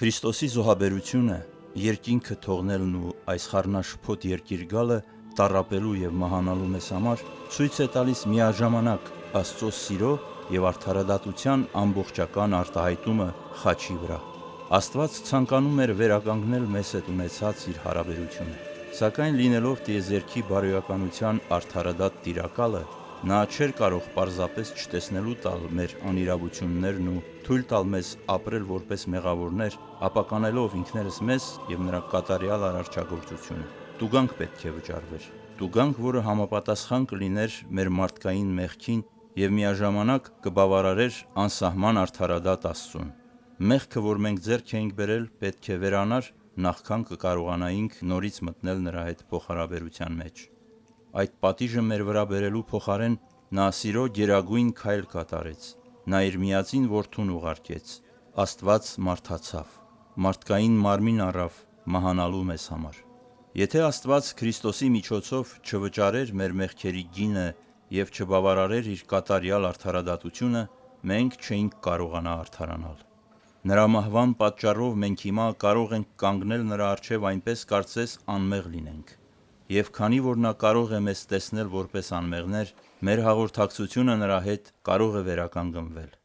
Քրիստոսի զոհաբերությունը, երկինքը թողնելն ու այս խառնաշփոթ երկիր գալը տառապելու և մահանալու մեզ համար ցույց է տալիս միաժամանակ Աստծո սիրո և արդարադատության ամբողջական արտահայտումը խաչի վրա։ Աստված ցանկանում էր վերականգնել մեզ հետ ունեցած իր հարաբերությունը, սակայն լինելով տիեզերքի բարոյականության արդարադատ տիրակալը, նա չէր կարող պարզապես չտեսնելու տալ մեր անիրավություններն ու թույլ տալ մեզ ապրել որպես մեղավորներ, ապականելով ինքներս մեզ և նրա կատարյալ արարչագործությունը։ Տուգանք պետք է վճարվեր, տուգանք, որը համապատասխան կլիներ մեր մարդկային մեղքին և միաժամանակ կբավարարեր անսահման արդարադատ Աստծուն։ Մեղքը, որ մենք ձեռք էինք բերել, պետք է վերանար, նախքան կկարողանայինք նորից մտնել նրա հետ փոխհարաբերության մեջ։ Այդ պատիժը մեր վրա բերելու փոխարեն նա սիրո գերագույն քայլ կատարեց։ Նա իր միածին որդուն ուղարկեց։ Աստված մարդացավ, մարդկային մարմին առավ մահանալու մեզ համար։ Եթե Աստված Քրիստոսի միջոցով չվճարեր մեր մեղքերի գինը և չբավարարեր իր կատարյալ արդարադատությունը, մենք չէինք կարողանա արդարանալ։ Նրա մահվան պատճառով մենք հիմա կարող ենք կանգնել նրա առջև այնպես, կարծես անմեղ լինենք։ Եվ քանի որ նա կարող է մեզ տեսնել որպես անմեղներ, մեր հաղորդակցությունը նրա հետ կարող է վերականգնվել։